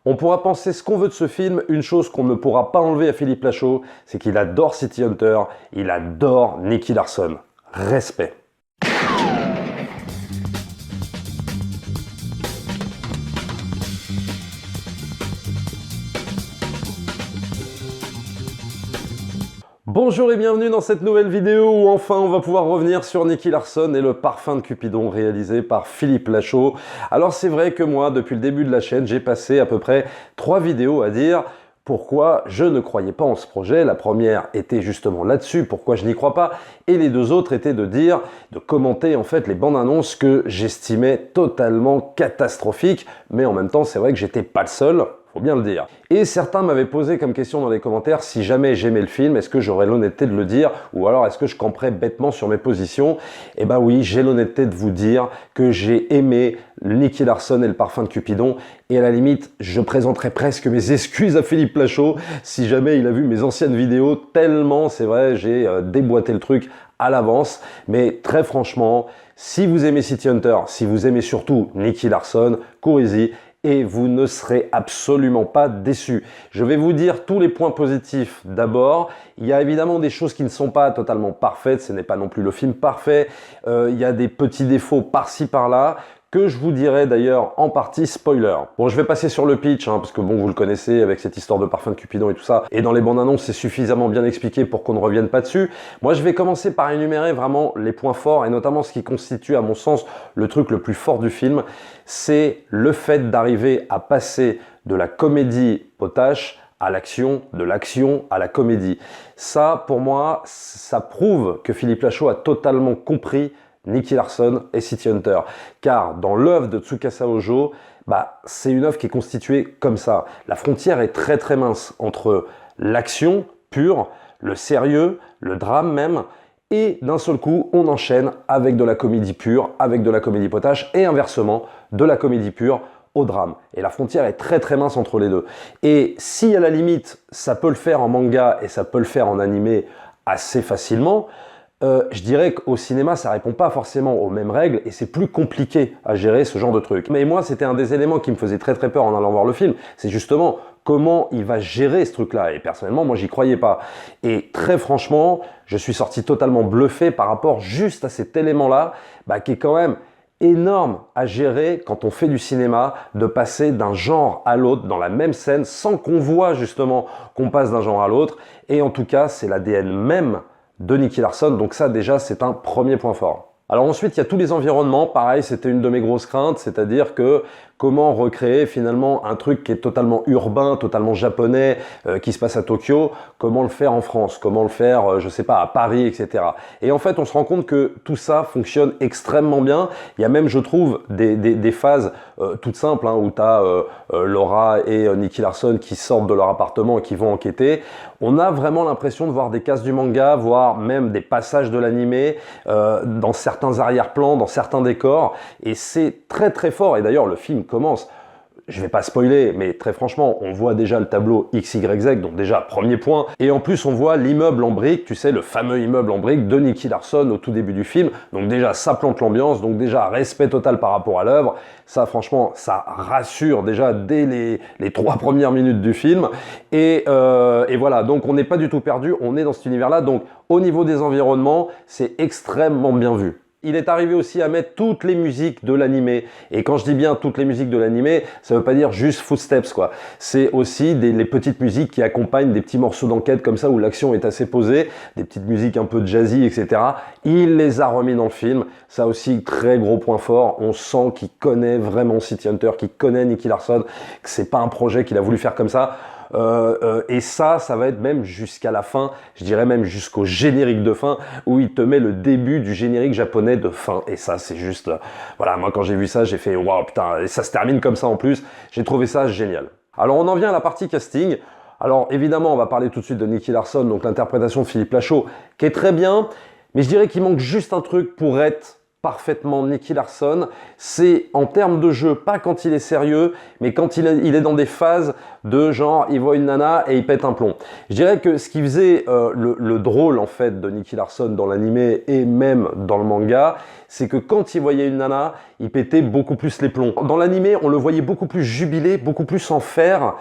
On pourra penser ce qu'on veut de ce film, une chose qu'on ne pourra pas enlever à Philippe Lachaud, c'est qu'il adore City Hunter, il adore Nicky Larson. Respect. Bonjour et bienvenue dans cette nouvelle vidéo où enfin on va pouvoir revenir sur Nicky Larson et le parfum de Cupidon réalisé par Philippe Lachaud. Alors c'est vrai que moi, depuis le début de la chaîne, j'ai passé à peu près 3 vidéos à dire pourquoi je ne croyais pas en ce projet. La première était justement là-dessus, pourquoi je n'y crois pas. Et les deux autres étaient de commenter en fait les bandes annonces que j'estimais totalement catastrophiques. Mais en même temps, c'est vrai que j'étais pas le seul. Faut bien le dire. Et certains m'avaient posé comme question dans les commentaires si jamais j'aimais le film, est-ce que j'aurais l'honnêteté de le dire ou alors est-ce que je camperais bêtement sur mes positions? Eh ben oui, j'ai l'honnêteté de vous dire que j'ai aimé Nicky Larson et le parfum de Cupidon et à la limite, je présenterai presque mes excuses à Philippe Lachaud si jamais il a vu mes anciennes vidéos tellement, c'est vrai, j'ai déboîté le truc à l'avance. Mais très franchement, si vous aimez City Hunter, si vous aimez surtout Nicky Larson, courez-y. Et vous ne serez absolument pas déçus. Je vais vous dire tous les points positifs d'abord. Il y a évidemment des choses qui ne sont pas totalement parfaites, ce n'est pas non plus le film parfait. Il y a des petits défauts par-ci par-là, que je vous dirai d'ailleurs en partie spoiler. Bon, je vais passer sur le pitch, parce que bon, vous le connaissez avec cette histoire de parfum de Cupidon et tout ça. Et dans les bandes annonces, c'est suffisamment bien expliqué pour qu'on ne revienne pas dessus. Moi, je vais commencer par énumérer vraiment les points forts et notamment ce qui constitue, à mon sens, le truc le plus fort du film. C'est le fait d'arriver à passer de la comédie potache à l'action, de l'action à la comédie. Ça, pour moi, ça prouve que Philippe Lachaud a totalement compris Nicky Larson et City Hunter. Car dans l'œuvre de Tsukasa Ojo, c'est une œuvre qui est constituée comme ça. La frontière est très très mince entre l'action pure, le sérieux, le drame même, et d'un seul coup, on enchaîne avec de la comédie pure, avec de la comédie potache, et inversement, de la comédie pure au drame. Et la frontière est très très mince entre les deux. Et si à la limite, ça peut le faire en manga et ça peut le faire en animé assez facilement, je dirais qu'au cinéma, ça répond pas forcément aux mêmes règles et c'est plus compliqué à gérer ce genre de truc. Mais moi, c'était un des éléments qui me faisait très très peur en allant voir le film. C'est justement comment il va gérer ce truc-là. Et personnellement, moi, j'y croyais pas. Et très franchement, je suis sorti totalement bluffé par rapport juste à cet élément-là, qui est quand même énorme à gérer quand on fait du cinéma, de passer d'un genre à l'autre dans la même scène sans qu'on voit justement qu'on passe d'un genre à l'autre. Et en tout cas, c'est l'ADN même de Nicky Larson, donc ça déjà c'est un premier point fort. Alors ensuite il y a tous les environnements, pareil c'était une de mes grosses craintes, c'est-à-dire que comment recréer finalement un truc qui est totalement urbain, totalement japonais, qui se passe à Tokyo, comment le faire en France, comment le faire, je sais pas, à Paris, etc. Et en fait on se rend compte que tout ça fonctionne extrêmement bien. Il y a même je trouve des phases toutes simples où tu as Laura et Nicky Larson qui sortent de leur appartement et qui vont enquêter. On a vraiment l'impression de voir des cases du manga, voire même des passages de l'animé dans certains arrière-plans, dans certains décors, et c'est très très fort. Et d'ailleurs le film commence, je vais pas spoiler, mais très franchement, on voit déjà le tableau XYZ, donc déjà premier point, et en plus on voit l'immeuble en briques, tu sais, le fameux immeuble en briques de Nicky Larson au tout début du film, donc déjà ça plante l'ambiance, donc déjà respect total par rapport à l'œuvre, ça franchement, ça rassure déjà dès les 3 premières minutes du film, et voilà, donc on n'est pas du tout perdu, on est dans cet univers-là, donc au niveau des environnements, c'est extrêmement bien vu. Il est arrivé aussi à mettre toutes les musiques de l'animé. Et quand je dis bien toutes les musiques de l'animé, ça veut pas dire juste Footsteps, quoi. C'est aussi les petites musiques qui accompagnent des petits morceaux d'enquête comme ça où l'action est assez posée, des petites musiques un peu jazzy, etc. Il les a remis dans le film. Ça aussi, très gros point fort. On sent qu'il connaît vraiment City Hunter, qu'il connaît Nicky Larson, que c'est pas un projet qu'il a voulu faire comme ça. Et ça va être même jusqu'à la fin, je dirais même jusqu'au générique de fin, où il te met le début du générique japonais de fin. Et ça, c'est juste, voilà, moi quand j'ai vu ça, j'ai fait waouh putain, et ça se termine comme ça en plus. J'ai trouvé ça génial. Alors on en vient à la partie casting. Alors évidemment, on va parler tout de suite de Nicky Larson, donc l'interprétation de Philippe Lachaud, qui est très bien, mais je dirais qu'il manque juste un truc pour être parfaitement Nicky Larson, c'est en termes de jeu, pas quand il est sérieux, mais quand il est dans des phases de genre, il voit une nana et il pète un plomb. Je dirais que ce qui faisait le drôle en fait de Nicky Larson dans l'animé et même dans le manga, c'est que quand il voyait une nana, il pétait beaucoup plus les plombs. Dans l'animé, on le voyait beaucoup plus jubilé, beaucoup plus en fer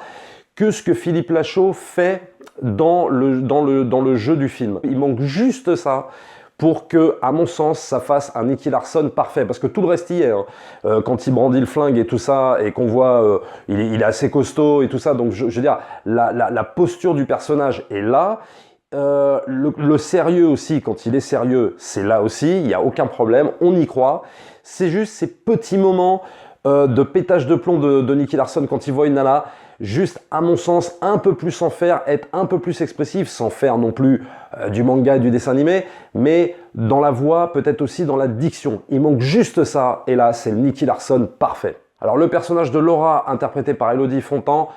que ce que Philippe Lachaud fait dans le jeu du film. Il manque juste ça pour que, à mon sens, ça fasse un Nicky Larson parfait. Parce que tout le reste y est. Hein. Quand il brandit le flingue et tout ça, et qu'on voit, il est assez costaud et tout ça. Donc, je veux dire, la posture du personnage est là. Le sérieux aussi, quand il est sérieux, c'est là aussi. Il n'y a aucun problème. On y croit. C'est juste ces petits moments de pétage de plomb de Nicky Larson quand il voit une nana. Juste, à mon sens, un peu plus en faire, être un peu plus expressif, sans faire non plus du manga et du dessin animé, mais dans la voix, peut-être aussi dans la diction. Il manque juste ça, et là, c'est le Nicky Larson parfait. Alors, le personnage de Laura, interprété par Elodie Fontan,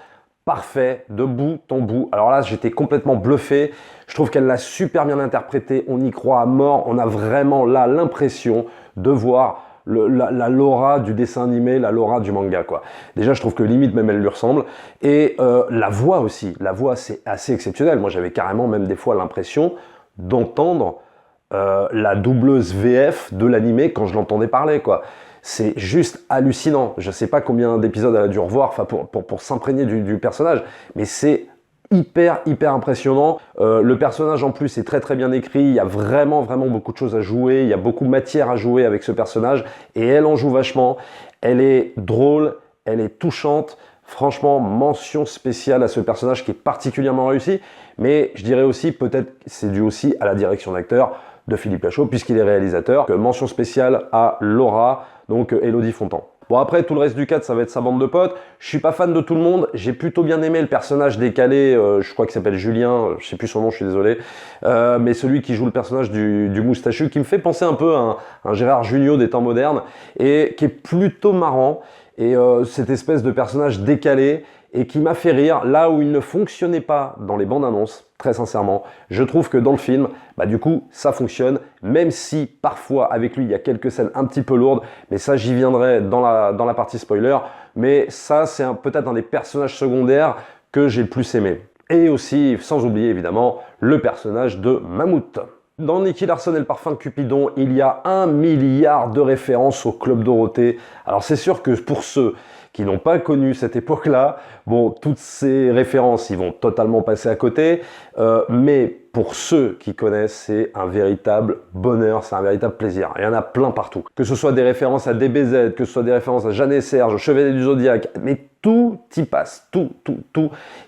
parfait, de bout en bout. Alors là, j'étais complètement bluffé. Je trouve qu'elle l'a super bien interprété. On y croit à mort. On a vraiment là l'impression de voir la Laura du dessin animé, la Laura du manga, quoi. Déjà, je trouve que limite même elle lui ressemble. Et la voix aussi. La voix, c'est assez exceptionnel. Moi, j'avais carrément même des fois l'impression d'entendre la doubleuse VF de l'animé quand je l'entendais parler, quoi. C'est juste hallucinant. Je ne sais pas combien d'épisodes elle a dû revoir pour s'imprégner du personnage, mais c'est hyper impressionnant. Le personnage en plus est très bien écrit. Il y a vraiment beaucoup de choses à jouer. Il y a beaucoup de matière à jouer avec ce personnage et elle en joue vachement. Elle est drôle, elle est touchante. Franchement, mention spéciale à ce personnage qui est particulièrement réussi. Mais je dirais aussi, peut-être c'est dû aussi à la direction d'acteur de Philippe Lachaud, puisqu'il est réalisateur. Mention spéciale à Laura, donc Elodie Fontan. Bon, après, tout le reste du cadre, ça va être sa bande de potes. Je suis pas fan de tout le monde. J'ai plutôt bien aimé le personnage décalé, je crois qu'il s'appelle Julien, je sais plus son nom, je suis désolé. Mais celui qui joue le personnage du moustachu, qui me fait penser un peu à un Gérard Jugnot des temps modernes, et qui est plutôt marrant. Et cette espèce de personnage décalé, et qui m'a fait rire, là où il ne fonctionnait pas dans les bandes annonces, très sincèrement. Je trouve que dans le film, bah du coup, ça fonctionne, même si parfois avec lui, il y a quelques scènes un petit peu lourdes, mais ça, j'y viendrai dans la partie spoiler. Mais ça, c'est peut-être un des personnages secondaires que j'ai le plus aimé. Et aussi, sans oublier évidemment, le personnage de Mammouth. Dans Nicky Larson et le parfum de Cupidon, il y a 1 milliard de références au Club Dorothée. Alors c'est sûr que pour ceux qui n'ont pas connu cette époque-là, bon, toutes ces références, ils vont totalement passer à côté, mais pour ceux qui connaissent, c'est un véritable bonheur, c'est un véritable plaisir. Il y en a plein partout. Que ce soit des références à DBZ, que ce soit des références à Jeanne et Serge, au Chevalier du Zodiaque, mais tout y passe, tout.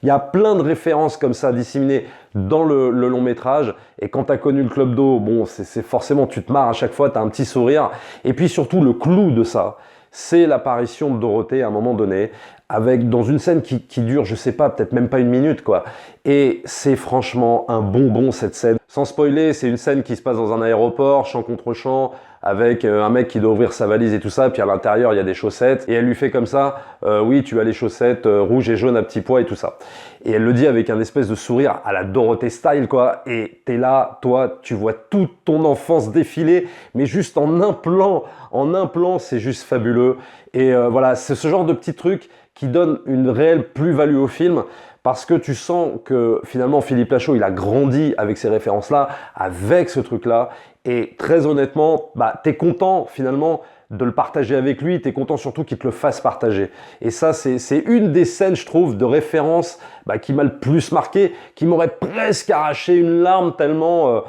Il y a plein de références comme ça disséminées dans le long métrage, et quand tu as connu le Club d'eau, bon, c'est forcément, tu te marres à chaque fois, tu as un petit sourire, et puis surtout le clou de ça, c'est l'apparition de Dorothée à un moment donné, dans une scène qui dure, je sais pas, peut-être même pas 1 minute, quoi. Et c'est franchement un bonbon, cette scène. Sans spoiler, c'est une scène qui se passe dans un aéroport, champ contre champ, avec un mec qui doit ouvrir sa valise et tout ça, puis à l'intérieur, il y a des chaussettes, et elle lui fait comme ça, oui, tu as les chaussettes rouges et jaunes à petits pois et tout ça. Et elle le dit avec un espèce de sourire à la Dorothée style, quoi, et t'es là, toi, tu vois toute ton enfance défiler, mais juste en un plan, c'est juste fabuleux. Et voilà, c'est ce genre de petits trucs qui donne une réelle plus-value au film, parce que tu sens que finalement Philippe Lachaud, il a grandi avec ces références-là, avec ce truc-là, et très honnêtement, bah, t'es content finalement de le partager avec lui, t'es content surtout qu'il te le fasse partager. Et ça, c'est une des scènes, je trouve, de référence qui m'a le plus marqué, qui m'aurait presque arraché une larme tellement,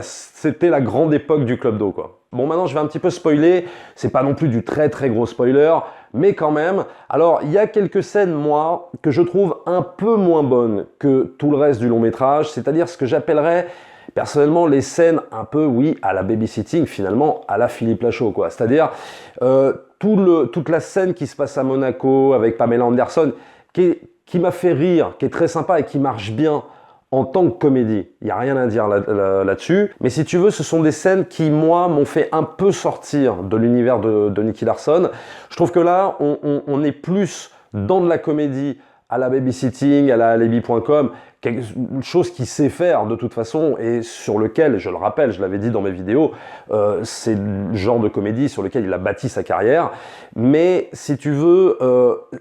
c'était la grande époque du Club d'eau, quoi. Bon, maintenant, je vais un petit peu spoiler. C'est pas non plus du très gros spoiler, mais quand même. Alors, il y a quelques scènes, moi, que je trouve un peu moins bonnes que tout le reste du long métrage, c'est-à-dire ce que j'appellerais personnellement les scènes un peu, oui, à la babysitting, finalement, à la Philippe Lachaud, quoi. C'est-à-dire toute la scène qui se passe à Monaco avec Pamela Anderson, qui m'a fait rire, qui est très sympa et qui marche bien en tant que comédie. Il n'y a rien à dire là-dessus. Mais si tu veux, ce sont des scènes qui, moi, m'ont fait un peu sortir de l'univers de Nicky Larson. Je trouve que là, on est plus dans de la comédie à la babysitting, à la alibi.com, quelque chose qu'il sait faire de toute façon et sur lequel, je le rappelle, je l'avais dit dans mes vidéos, c'est le genre de comédie sur lequel il a bâti sa carrière. Mais si tu veux,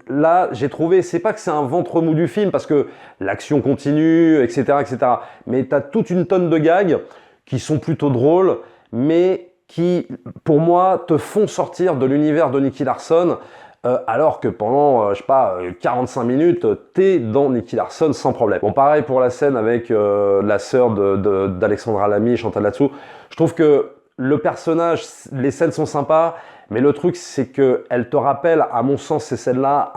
là, j'ai trouvé, c'est pas que c'est un ventre mou du film parce que l'action continue, etc., etc. Mais tu as toute une tonne de gags qui sont plutôt drôles, mais qui, pour moi, te font sortir de l'univers de Nicky Larson, alors que pendant, je sais pas, 45 minutes, t'es dans Nicky Larson sans problème. Bon, pareil pour la scène avec la sœur d'Alexandra Lamy et Chantal Latsou. Je trouve que le personnage, les scènes sont sympas, mais le truc, c'est qu'elle te rappelle, à mon sens, ces scènes-là,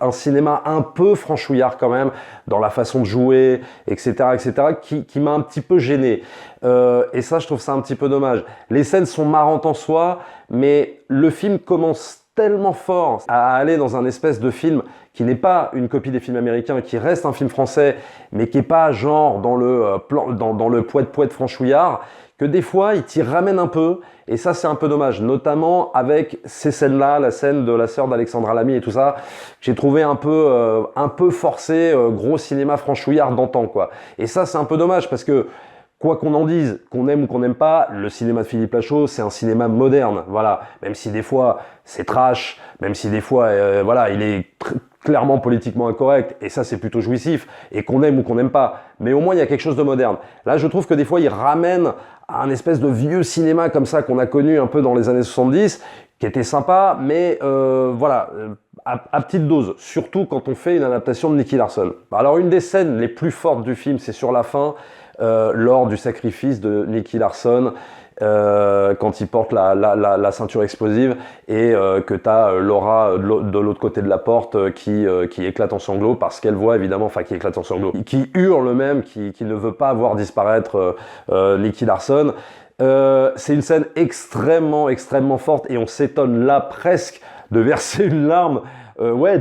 un cinéma un peu franchouillard quand même, dans la façon de jouer, etc., etc., qui m'a un petit peu gêné. Et ça, je trouve ça un petit peu dommage. Les scènes sont marrantes en soi, mais le film commence tellement fort à aller dans un espèce de film qui n'est pas une copie des films américains, qui reste un film français, mais qui n'est pas genre dans le poète franchouillard, que des fois, il t'y ramène un peu, et ça, c'est un peu dommage, notamment avec ces scènes-là, la scène de la sœur d'Alexandra Lamy et tout ça, que j'ai trouvé un peu forcé, gros cinéma franchouillard d'antan, quoi. Et ça, c'est un peu dommage, parce que quoi qu'on en dise, qu'on aime ou qu'on n'aime pas, le cinéma de Philippe Lachaud, c'est un cinéma moderne, voilà. Même si des fois, c'est trash, même si des fois, voilà, il est clairement politiquement incorrect, et ça, c'est plutôt jouissif, et qu'on aime ou qu'on n'aime pas. Mais au moins, il y a quelque chose de moderne. Là, je trouve que des fois, il ramène à un espèce de vieux cinéma comme ça qu'on a connu un peu dans les années 70, qui était sympa, mais voilà, à petite dose, surtout quand on fait une adaptation de Nicky Larson. Alors, une des scènes les plus fortes du film, c'est sur la fin, lors du sacrifice de Nicky Larson, quand il porte la ceinture explosive et que tu as Laura de l'autre côté de la porte qui éclate en sanglots parce qu'elle voit évidemment, enfin qui éclate en sanglots, qui hurle même, qui ne veut pas voir disparaître Nicky Larson. C'est une scène extrêmement forte et on s'étonne là presque de verser une larme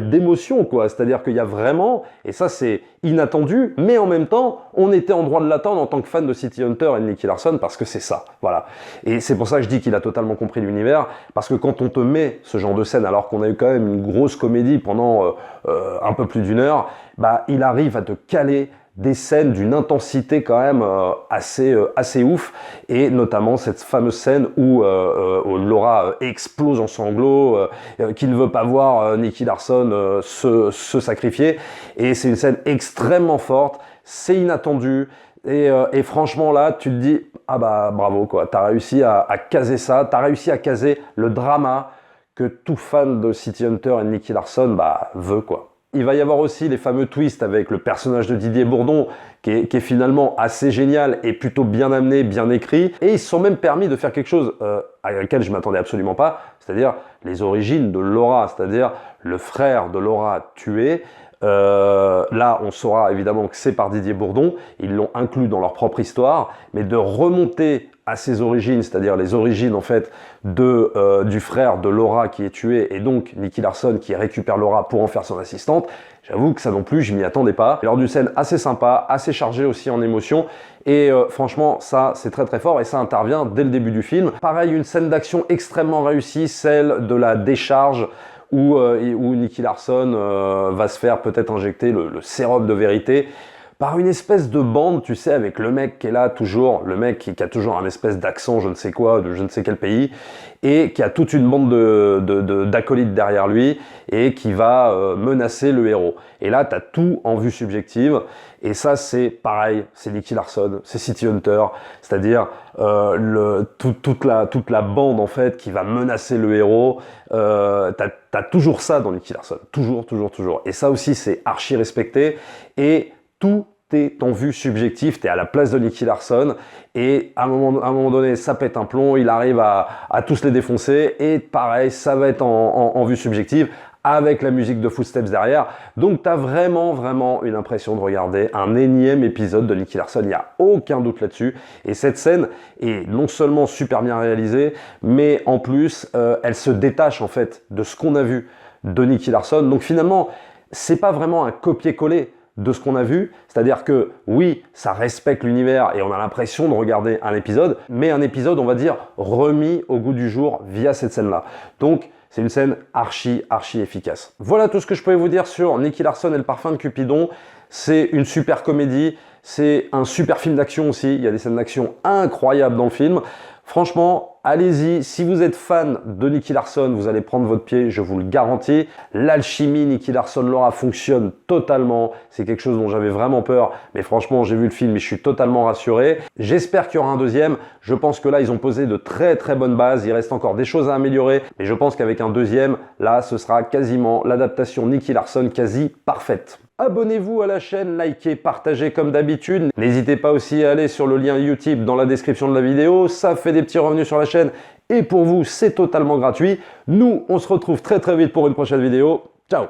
d'émotion, quoi. C'est-à-dire qu'il y a vraiment, et ça c'est inattendu, mais en même temps, on était en droit de l'attendre en tant que fan de City Hunter et de Nicky Larson, parce que c'est ça, voilà. Et c'est pour ça que je dis qu'il a totalement compris l'univers, parce que quand on te met ce genre de scène, alors qu'on a eu quand même une grosse comédie pendant un peu plus d'une heure, bah il arrive à te caler des scènes d'une intensité quand même assez ouf, et notamment cette fameuse scène où Laura explose en sanglots, qui ne veut pas voir Nicky Larson se sacrifier, et c'est une scène extrêmement forte, c'est inattendu, et franchement là tu te dis ah bah bravo quoi, t'as réussi à caser ça, t'as réussi à caser le drama que tout fan de City Hunter et de Nicky Larson bah veut quoi. Il va y avoir aussi les fameux twists avec le personnage de Didier Bourdon qui est finalement assez génial et plutôt bien amené, bien écrit. Et ils se sont même permis de faire quelque chose à laquelle je ne m'attendais absolument pas, c'est-à-dire les origines de Laura, c'est-à-dire le frère de Laura tué. Là, on saura évidemment que c'est par Didier Bourdon, ils l'ont inclus dans leur propre histoire, mais de remonter à ses origines, c'est-à-dire les origines en fait du frère de Laura qui est tué et donc Nicky Larson qui récupère Laura pour en faire son assistante, j'avoue que ça non plus, je m'y attendais pas. Lors d'une scène assez sympa, assez chargée aussi en émotion, et franchement, ça c'est très fort et ça intervient dès le début du film. Pareil, une scène d'action extrêmement réussie, celle de la décharge, où Nicky Larson va se faire peut-être injecter le sérum de vérité par une espèce de bande, tu sais, avec le mec qui est là toujours, le mec qui a toujours un espèce d'accent je ne sais quoi, de je ne sais quel pays, et qui a toute une bande d'acolytes derrière lui, et qui va menacer le héros. Et là, tu as tout en vue subjective, et ça c'est pareil, c'est Nicky Larson, c'est City Hunter, c'est-à-dire toute la bande en fait qui va menacer le héros, t'as toujours ça dans Nicky Larson, toujours. Et ça aussi c'est archi respecté, et tout est en vue subjective, tu es à la place de Nicky Larson, et à un moment donné, ça pète un plomb, il arrive à tous les défoncer, et pareil, ça va être en vue subjective, avec la musique de Footsteps derrière. Donc tu as vraiment une impression de regarder un énième épisode de Nicky Larson, il n'y a aucun doute là-dessus. Et cette scène est non seulement super bien réalisée, mais en plus, elle se détache en fait de ce qu'on a vu de Nicky Larson. Donc finalement, c'est pas vraiment un copier-coller de ce qu'on a vu, c'est-à-dire que oui, ça respecte l'univers et on a l'impression de regarder un épisode, mais un épisode, on va dire, remis au goût du jour via cette scène-là. Donc, c'est une scène archi efficace. Voilà tout ce que je pouvais vous dire sur Nicky Larson et le parfum de Cupidon. C'est une super comédie, c'est un super film d'action aussi, il y a des scènes d'action incroyables dans le film. Franchement, allez-y, si vous êtes fan de Nicky Larson, vous allez prendre votre pied, je vous le garantis. L'alchimie Nicky Larson-Laura fonctionne totalement, c'est quelque chose dont j'avais vraiment peur, mais franchement, j'ai vu le film et je suis totalement rassuré. J'espère qu'il y aura un deuxième, je pense que là, ils ont posé de très bonnes bases, il reste encore des choses à améliorer, mais je pense qu'avec un deuxième, là, ce sera quasiment l'adaptation Nicky Larson quasi parfaite. Abonnez-vous à la chaîne, likez, partagez comme d'habitude. N'hésitez pas aussi à aller sur le lien YouTube dans la description de la vidéo. Ça fait des petits revenus sur la chaîne et pour vous, c'est totalement gratuit. Nous, on se retrouve très vite pour une prochaine vidéo. Ciao!